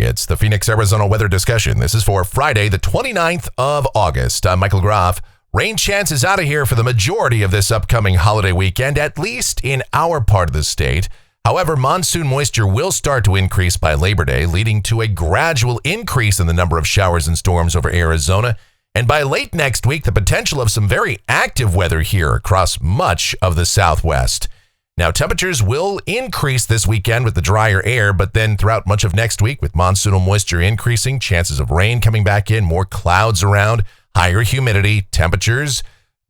It's the Phoenix, Arizona weather discussion. This is for Friday, the 29th of August. I'm Michael Groff. Rain chances out of here for the majority of this upcoming holiday weekend, at least in our part of the state. However, monsoon moisture will start to increase by Labor Day, leading to a gradual increase in the number of showers and storms over Arizona. And by late next week, the potential of some very active weather here across much of the Southwest. Now, temperatures will increase this weekend with the drier air, but then throughout much of next week, with monsoonal moisture increasing, chances of rain coming back in, more clouds around, higher humidity, temperatures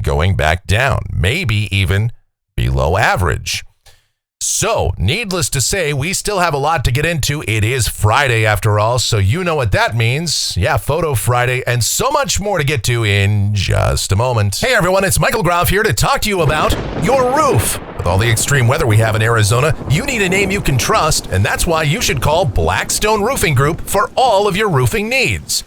going back down, maybe even below average. So, needless to say, we still have a lot to get into. It is Friday after all, so you know what that means. Yeah, Photo Friday, and so much more to get to in just a moment. Hey everyone, it's Michael Groff here to talk to you about your roof. With all the extreme weather we have in Arizona, you need a name you can trust, and that's why you should call Blackstone Roofing Group for all of your roofing needs.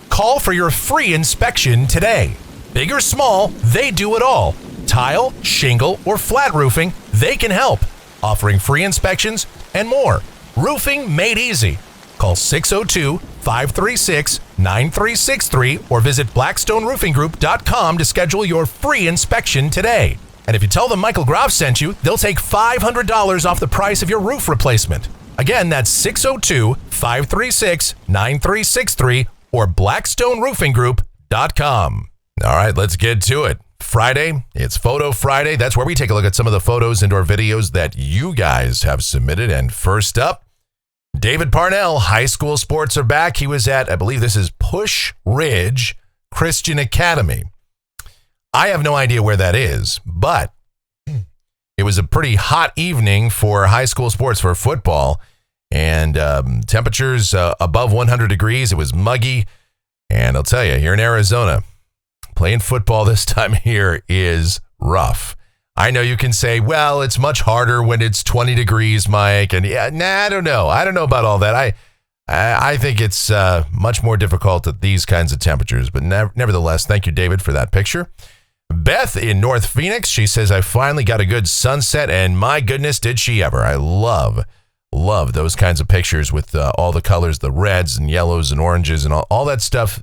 Call for your free inspection today. Big or small, they do it all. Tile, shingle, or flat roofing, they can help. Offering free inspections and more. Roofing made easy. Call 602-536-9363 or visit blackstoneroofinggroup.com to schedule your free inspection today. And if you tell them Michael Groff sent you, they'll take $500 off the price of your roof replacement. Again, that's 602-536-9363 or blackstoneroofinggroup.com. All right, let's get to it. Friday, it's Photo Friday. That's where we take a look at some of the photos and or videos that you guys have submitted. And first up, David Parnell, high school sports are back. He was at, I believe this is Push Ridge Christian Academy. I have no idea where that is, but it was a pretty hot evening for high school sports for football. And temperatures above 100 degrees. It was muggy. And I'll tell you, here in Arizona, playing football this time of year is rough. I know you can say, well, it's much harder when it's 20 degrees, Mike. And yeah, I don't know. I don't know about all that. I think it's much more difficult at these kinds of temperatures. But nevertheless, thank you, David, for that picture. Beth in North Phoenix, she says, I finally got a good sunset, and my goodness, did she ever. I love those kinds of pictures with all the colors, the reds and yellows and oranges and all that stuff,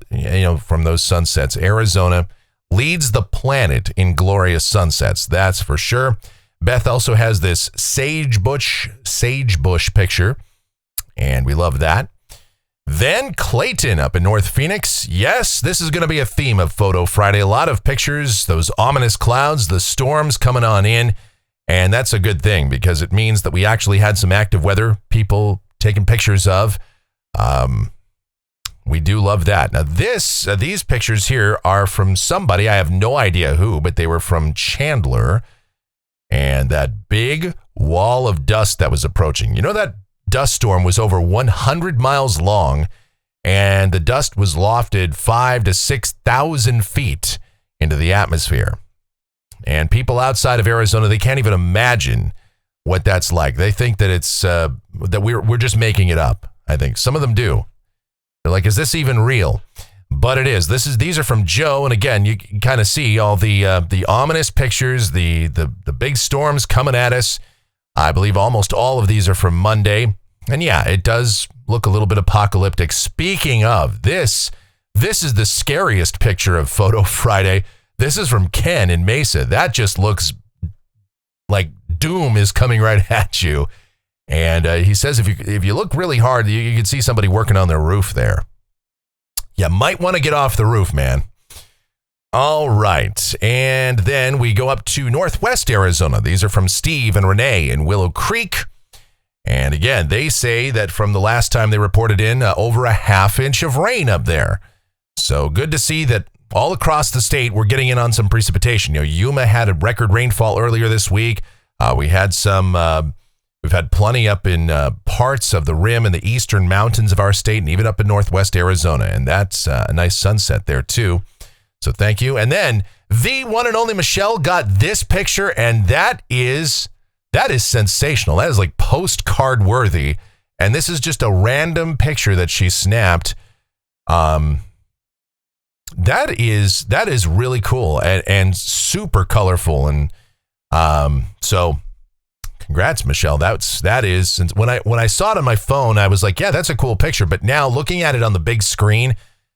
from those sunsets. Arizona leads the planet in glorious sunsets, that's for sure. Beth also has this sagebush picture, and we love that. Then Clayton up in North Phoenix. Yes, this is going to be a theme of Photo Friday. A lot of pictures, those ominous clouds, the storms coming on in. And that's a good thing because it means that we actually had some active weather people taking pictures of. We do love that. Now these pictures here are from somebody, I have no idea who, but they were from Chandler. And that big wall of dust that was approaching. That dust storm was over 100 miles long, and the dust was lofted 5,000 to 6,000 feet into the atmosphere. And people outside of Arizona, they can't even imagine what that's like. They think that it's that we're just making it up. I think some of them do. They're like, is this even real? But it is. These are from Joe, and again, you can kind of see all the ominous pictures, the big storms coming at us. I believe almost all of these are from Monday. And yeah, it does look a little bit apocalyptic. Speaking of, this is the scariest picture of Photo Friday. This is from Ken in Mesa. That just looks like doom is coming right at you. And he says if you look really hard, you can see somebody working on their roof there. You might want to get off the roof, man. All right. And then we go up to Northwest Arizona. These are from Steve and Renee in Willow Creek. And again, they say that from the last time they reported in, over a half inch of rain up there. So good to see that all across the state, we're getting in on some precipitation. Yuma had a record rainfall earlier this week. We've had plenty up in parts of the rim and the eastern mountains of our state and even up in Northwest Arizona. And that's a nice sunset there too. So thank you. And then the one and only Michelle got this picture, and that is sensational. That is like postcard worthy. And this is just a random picture that she snapped. That is really cool and super colorful. And so Congrats, Michelle. That is, since when I saw it on my phone, I was like, yeah, that's a cool picture. But now looking at it on the big screen,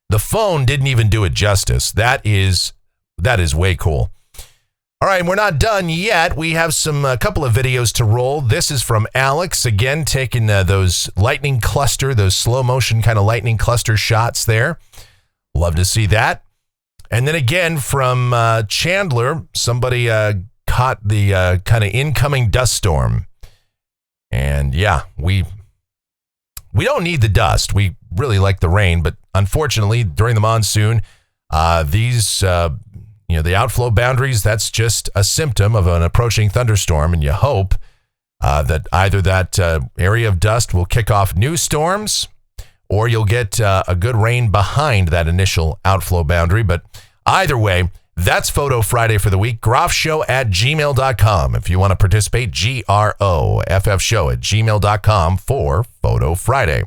the phone didn't even do it justice. That is way cool. All right, we're not done yet. We have a couple of videos to roll. This is from Alex, again, taking those lightning cluster, those slow motion kind of lightning cluster shots there. Love to see that. And then again from Chandler, somebody caught the kind of incoming dust storm. And yeah, we don't need the dust. We really like the rain, but unfortunately, during the monsoon, the outflow boundaries, that's just a symptom of an approaching thunderstorm, and you hope that either that area of dust will kick off new storms, or you'll get a good rain behind that initial outflow boundary. But either way, that's Photo Friday for the week. groffshow@gmail.com. If you want to participate, groffshow@gmail.com for Photo Friday.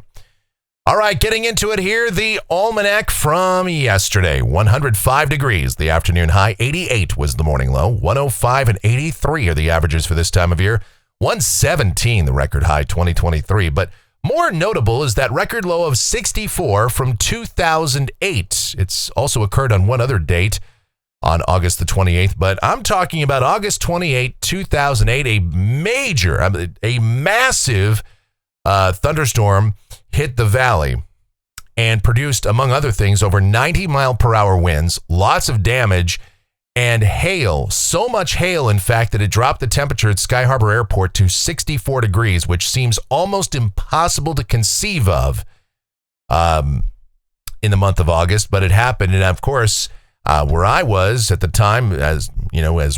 All right, getting into it here, the Almanac from yesterday. 105 degrees, the afternoon high. 88 was the morning low. 105 and 83 are the averages for this time of year. 117, the record high, 2023. But more notable is that record low of 64 from 2008. It's also occurred on one other date, on August the 28th. But I'm talking about August 28, 2008, a massive thunderstorm hit the valley and produced, among other things, over 90-mile-per-hour winds, lots of damage, and hail. So much hail, in fact, that it dropped the temperature at Sky Harbor Airport to 64 degrees, which seems almost impossible to conceive of in the month of August, but it happened. And of course, where I was at the time, as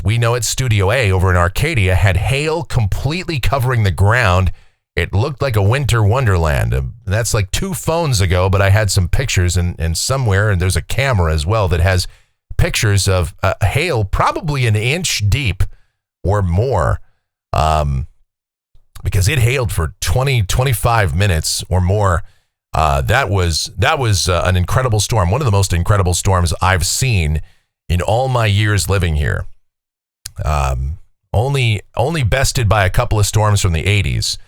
we know it, Studio A over in Arcadia had hail completely covering the ground. It looked like a winter wonderland. That's like 2 phones ago, but I had some pictures and somewhere, and there's a camera as well that has pictures of hail probably an inch deep or more, because it hailed for 25 minutes or more. That was an incredible storm, one of the most incredible storms I've seen in all my years living here. Only bested by a couple of storms from the 80s.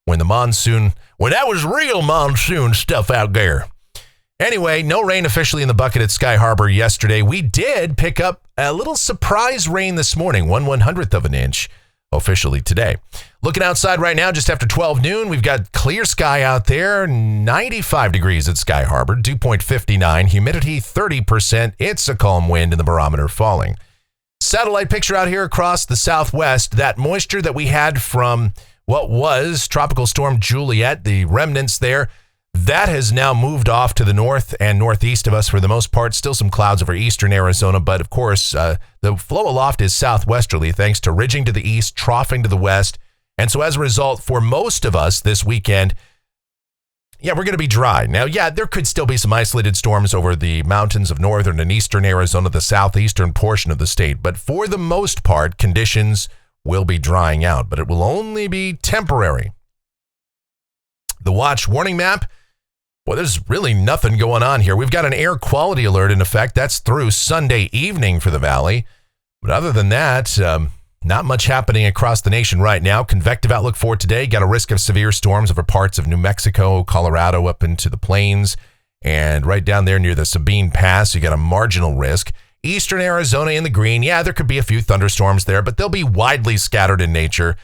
When that was real monsoon stuff out there. Anyway, no rain officially in the bucket at Sky Harbor yesterday. We did pick up a little surprise rain this morning, 1/100th of an inch officially today. Looking outside right now, just after 12 noon, we've got clear sky out there, 95 degrees at Sky Harbor, dew point 59, humidity 30%. It's a calm wind and the barometer falling. Satellite picture out here across the southwest, that moisture that we had from what was Tropical Storm Juliet, the remnants there, that has now moved off to the north and northeast of us for the most part. Still some clouds over eastern Arizona, but of course, the flow aloft is southwesterly thanks to ridging to the east, troughing to the west. And so as a result, for most of us this weekend, we're going to be dry. Now, there could still be some isolated storms over the mountains of northern and eastern Arizona, the southeastern portion of the state. But for the most part, conditions will be drying out, but it will only be temporary. The watch warning map, there's really nothing going on here. We've got an air quality alert in effect. That's through Sunday evening for the valley. But other than that, not much happening across the nation right now. Convective outlook for today. Got a risk of severe storms over parts of New Mexico, Colorado, up into the plains, and right down there near the Sabine Pass, you got a marginal risk. Eastern Arizona in the green. There could be a few thunderstorms there, but they'll be widely scattered in nature,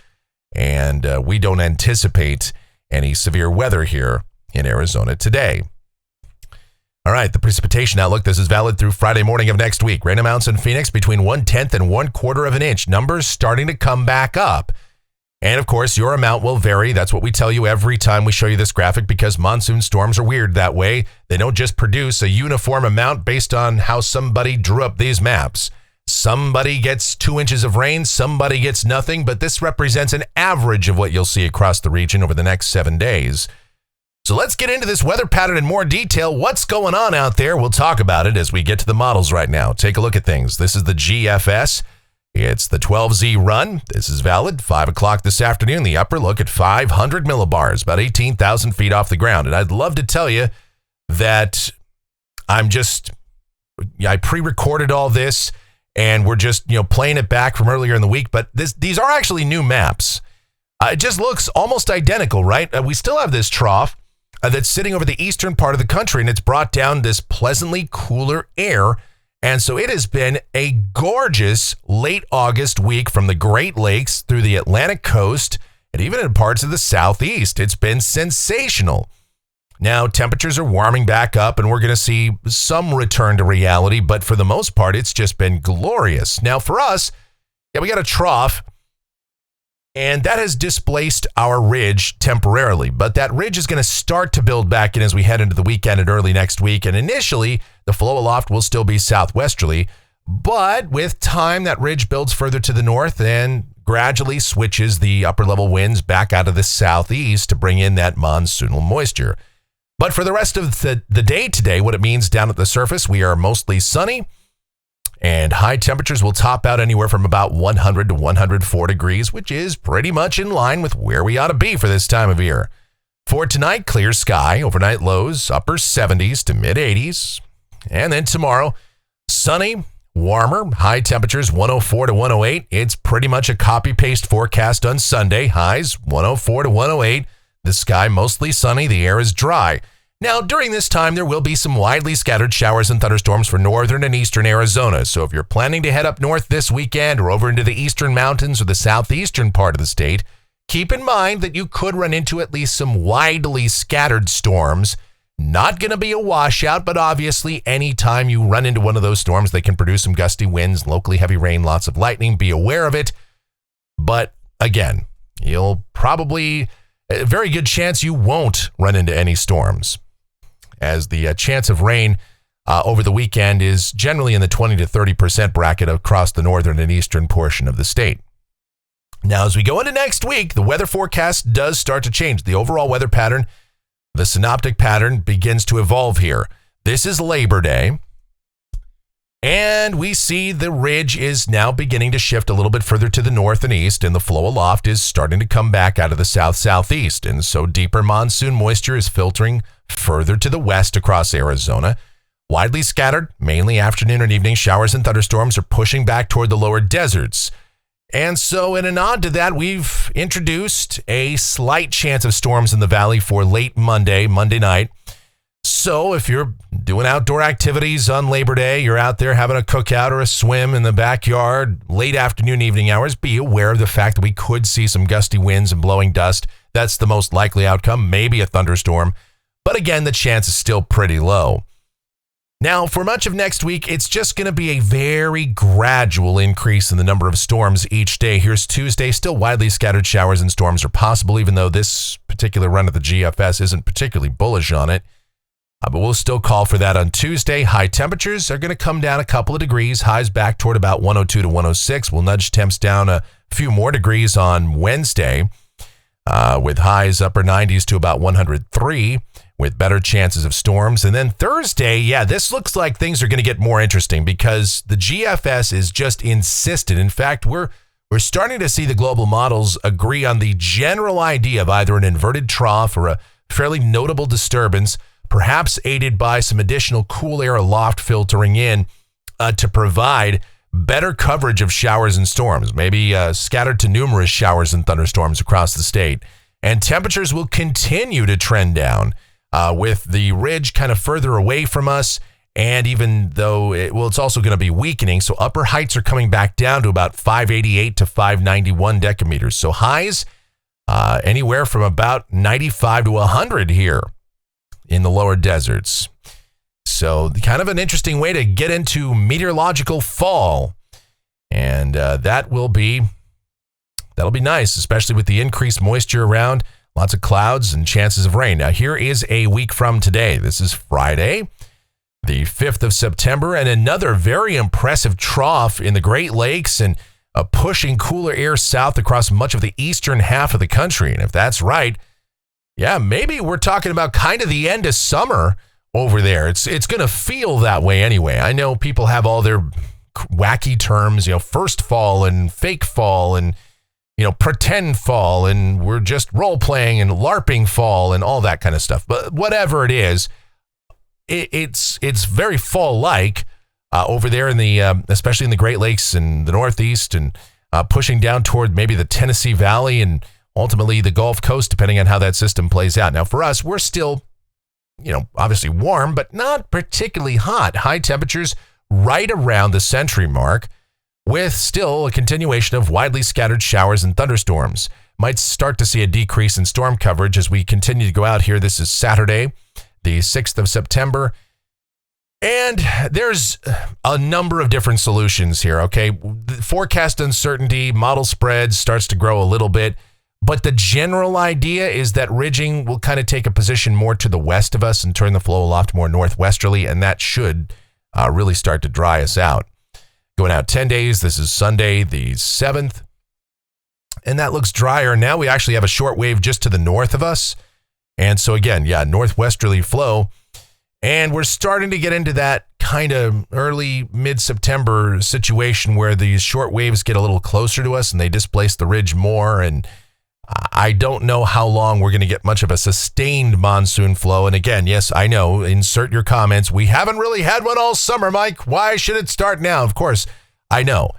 and we don't anticipate any severe weather here in Arizona today. All right, the precipitation outlook. This is valid through Friday morning of next week. Rain amounts in Phoenix between 1/10 and 1/4 of an inch. Numbers starting to come back up. And of course, your amount will vary. That's what we tell you every time we show you this graphic, because monsoon storms are weird that way. They don't just produce a uniform amount based on how somebody drew up these maps. Somebody gets 2 inches of rain, somebody gets nothing, but this represents an average of what you'll see across the region over the next 7 days. So let's get into this weather pattern in more detail. What's going on out there? We'll talk about it as we get to the models right now. Take a look at things. This is the GFS. It's the 12Z run. This is valid 5 o'clock this afternoon. The upper look at 500 millibars, about 18,000 feet off the ground. And I'd love to tell you that I pre-recorded all this and we're just, playing it back from earlier in the week. But these are actually new maps. It just looks almost identical, right? We still have this trough that's sitting over the eastern part of the country, and it's brought down this pleasantly cooler air. And so it has been a gorgeous late August week from the Great Lakes through the Atlantic coast and even in parts of the southeast. It's been sensational. Now, temperatures are warming back up, and we're going to see some return to reality, but for the most part, it's just been glorious. Now, for us, we got a trough, and that has displaced our ridge temporarily, but that ridge is going to start to build back in as we head into the weekend and early next week, and initially, the flow aloft will still be southwesterly, but with time, that ridge builds further to the north and gradually switches the upper-level winds back out of the southeast to bring in that monsoonal moisture. But for the rest of the day today, what it means down at the surface, we are mostly sunny, and high temperatures will top out anywhere from about 100 to 104 degrees, which is pretty much in line with where we ought to be for this time of year. For tonight, clear sky, overnight lows, upper 70s to mid 80s. And then tomorrow, sunny, warmer, high temperatures 104 to 108. It's pretty much a copy-paste forecast on Sunday, highs 104 to 108. The sky mostly sunny, the air is dry. Now, during this time, there will be some widely scattered showers and thunderstorms for northern and eastern Arizona. So if you're planning to head up north this weekend or over into the eastern mountains or the southeastern part of the state, keep in mind that you could run into at least some widely scattered storms. Not going to be a washout, but obviously anytime you run into one of those storms, they can produce some gusty winds, locally heavy rain, lots of lightning. Be aware of it. But again, you'll probably... a very good chance you won't run into any storms, as the chance of rain over the weekend is generally in the 20 to 30% bracket across the northern and eastern portion of the state. Now, as we go into next week, the weather forecast does start to change. The overall weather pattern, the synoptic pattern, begins to evolve here. This is Labor Day. And we see the ridge is now beginning to shift a little bit further to the north and east, and the flow aloft is starting to come back out of the south-southeast. And so deeper monsoon moisture is filtering further to the west across Arizona. Widely scattered, mainly afternoon and evening showers and thunderstorms are pushing back toward the lower deserts. And so in a nod to that, we've introduced a slight chance of storms in the valley for late Monday night. So if you're doing outdoor activities on Labor Day, you're out there having a cookout or a swim in the backyard, late afternoon, evening hours, be aware of the fact that we could see some gusty winds and blowing dust. That's the most likely outcome, maybe a thunderstorm. But again, the chance is still pretty low. Now, for much of next week, it's just going to be a very gradual increase in the number of storms each day. Here's Tuesday, still widely scattered showers and storms are possible, even though this particular run of the GFS isn't particularly bullish on it. But we'll still call for that on Tuesday. High temperatures are going to come down a couple of degrees. Highs back toward about 102 to 106. We'll nudge temps down a few more degrees on Wednesday, with highs upper 90s to about 103, with better chances of storms. And then Thursday, this looks like things are going to get more interesting because the GFS is just insistent. In fact, we're starting to see the global models agree on the general idea of either an inverted trough or a fairly notable disturbance, perhaps aided by some additional cool air aloft filtering in to provide better coverage of showers and storms, maybe scattered to numerous showers and thunderstorms across the state. And temperatures will continue to trend down with the ridge kind of further away from us. And even though it's also going to be weakening, so upper heights are coming back down to about 588 to 591 decameters. So highs anywhere from about 95 to 100 here in the lower deserts. So kind of an interesting way to get into meteorological fall. And that'll be nice, especially with the increased moisture around, lots of clouds and chances of rain. Now, here is a week from today. This is Friday, the 5th of September, and another very impressive trough in the Great Lakes and pushing cooler air south across much of the eastern half of the country. And if that's right, maybe we're talking about kind of the end of summer over there. It's going to feel that way anyway. I know people have all their wacky terms, first fall and fake fall and, pretend fall, and we're just role playing and LARPing fall and all that kind of stuff. But whatever it is, it's very fall-like over there in the, especially in the Great Lakes and the Northeast, and pushing down toward maybe the Tennessee Valley and ultimately the Gulf Coast, depending on how that system plays out. Now, for us, we're still, obviously warm, but not particularly hot. High temperatures right around the century mark, with still a continuation of widely scattered showers and thunderstorms. Might start to see a decrease in storm coverage as we continue to go out here. This is Saturday, the 6th of September. And there's a number of different solutions here, okay? The forecast uncertainty, model spread starts to grow a little bit, but the general idea is that ridging will kind of take a position more to the west of us and turn the flow aloft more northwesterly, and that should really start to dry us out. Going out 10 days, this is Sunday, the 7th, and that looks drier. Now we actually have a short wave just to the north of us, and so again, northwesterly flow. And we're starting to get into that kind of early mid-September situation where these short waves get a little closer to us and they displace the ridge more. And I don't know how long we're going to get much of a sustained monsoon flow. And again, yes, I know, insert your comments. We haven't really had one all summer, Mike. Why should it start now? Of course, I know.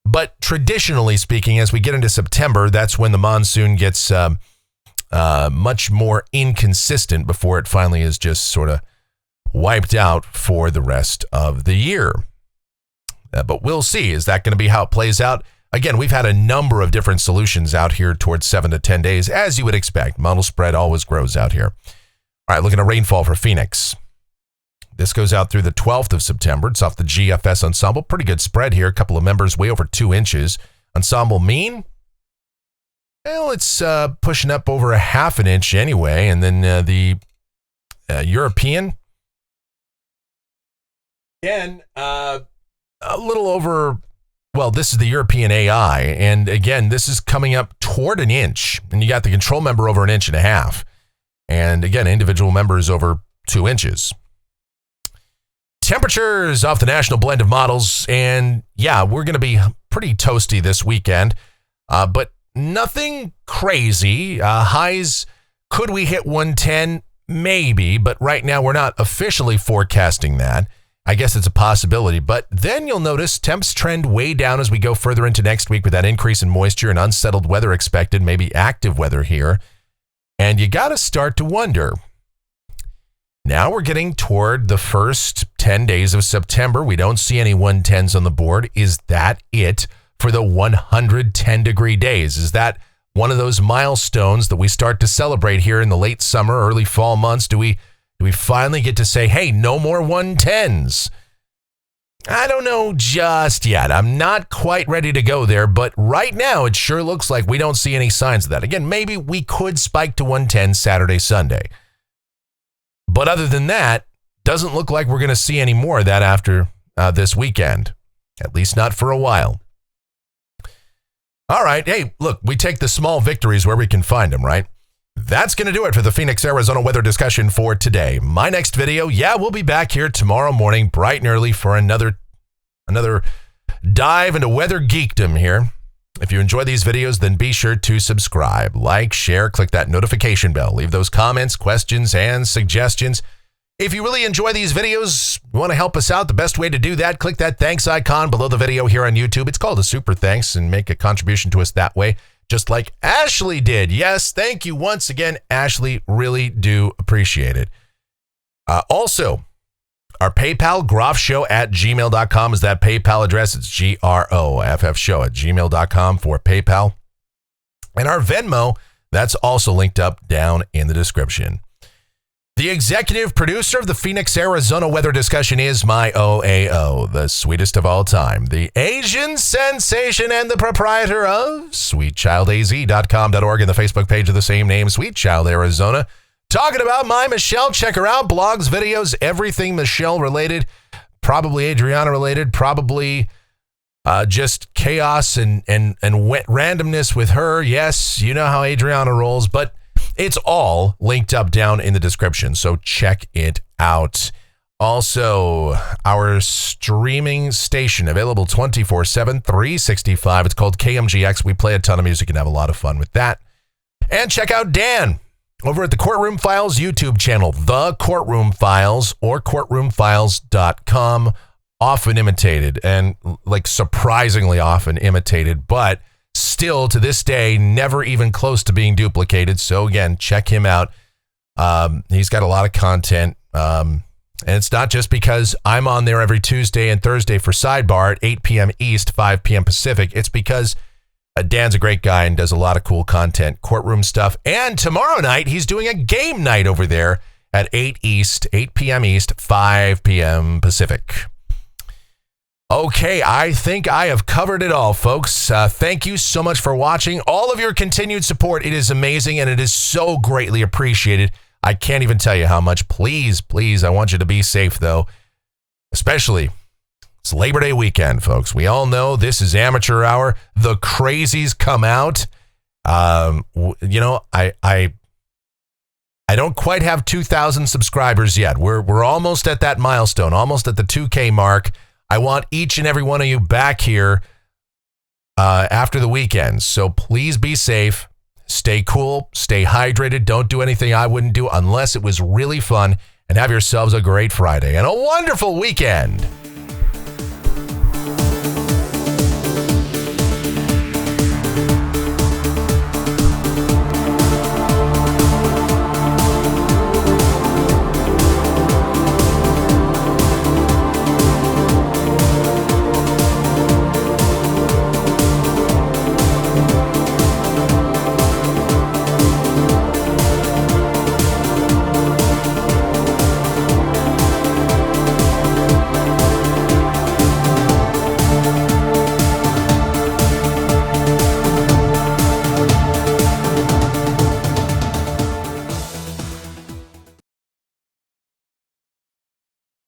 But traditionally speaking, as we get into September, that's when the monsoon gets much more inconsistent before it finally is just sort of wiped out for the rest of the year. But we'll see. Is that going to be how it plays out? Again, we've had a number of different solutions out here towards 7 to 10 days, as you would expect. Model spread always grows out here. All right, looking at rainfall for Phoenix. This goes out through the 12th of September. It's off the GFS ensemble. Pretty good spread here. A couple of members way over 2 inches. Ensemble mean? Well, it's pushing up over a half an inch anyway. And then the European, again, a little over, well, this is the European AI. And again, this is coming up toward an inch. And you got the control member over 1.5 inches. And again, individual members over 2 inches. Temperatures off the national blend of models. And yeah, we're going to be pretty toasty this weekend. But nothing crazy. Highs, could we hit 110? Maybe. But right now, we're not officially forecasting that. I guess it's a possibility, but then you'll notice temps trend way down as we go further into next week with that increase in moisture and unsettled weather expected, maybe active weather here. And you got to start to wonder. Now we're getting toward the first 10 days of September. We don't see any 110s on the board. Is that it for the 110-degree days? Is that one of those milestones that we start to celebrate here in the late summer, early fall months? Do we finally get to say, hey, no more 110s? I don't know just yet. I'm not quite ready to go there, but right now it sure looks like we don't see any signs of that. Again, maybe we could spike to 110 Saturday, Sunday. But other than that, doesn't look like we're going to see any more of that after this weekend, at least not for a while. All right. Hey, look, we take the small victories where we can find them, right? That's going to do it for the Phoenix, Arizona weather discussion for today. My next video, we'll be back here tomorrow morning, bright and early, for another dive into weather geekdom here. If you enjoy these videos, then be sure to subscribe, like, share, click that notification bell. Leave those comments, questions, and suggestions. If you really enjoy these videos, you want to help us out, the best way to do that, click that thanks icon below the video here on YouTube. It's called a super thanks, and make a contribution to us that way, just like Ashley did. Yes, thank you once again, Ashley. Really do appreciate it. Also, our PayPal, groffshow@gmail.com is that PayPal address. It's GROFFshow@gmail.com for PayPal. And our Venmo, that's also linked up down in the description. The executive producer of the Phoenix, Arizona weather discussion is my OAO, the sweetest of all time, the Asian sensation and the proprietor of SweetChildAZ.com.org and the Facebook page of the same name, Sweet Child Arizona. Talking about my Michelle. Check her out. Blogs, videos, everything Michelle related, probably Adriana related, probably just chaos and randomness with her. Yes, you know how Adriana rolls, but it's all linked up down in the description, so check it out. Also, our streaming station, available 24/7, 365. It's called KMGX. We play a ton of music and have a lot of fun with that. And check out Dan over at the Courtroom Files YouTube channel, The Courtroom Files, or courtroomfiles.com. Often imitated, and like surprisingly often imitated, but still to this day, never even close to being duplicated. So again, check him out. He's got a lot of content. And it's not just because I'm on there every Tuesday and Thursday for Sidebar at 8 p.m. East, 5 p.m. Pacific. It's because Dan's a great guy and does a lot of cool content, courtroom stuff. And tomorrow night, he's doing a game night over there at 8 p.m. East, 5 p.m. Pacific. Okay, I think I have covered it all, folks. Thank you so much for watching. All of your continued support, it is amazing, and it is so greatly appreciated. I can't even tell you how much. Please, please, I want you to be safe, though. Especially, it's Labor Day weekend, folks. We all know this is amateur hour. The crazies come out. I don't quite have 2,000 subscribers yet. We're almost at that milestone, almost at the 2K mark. I want each and every one of you back here after the weekend. So please be safe, stay cool, stay hydrated. Don't do anything I wouldn't do unless it was really fun, and have yourselves a great Friday and a wonderful weekend.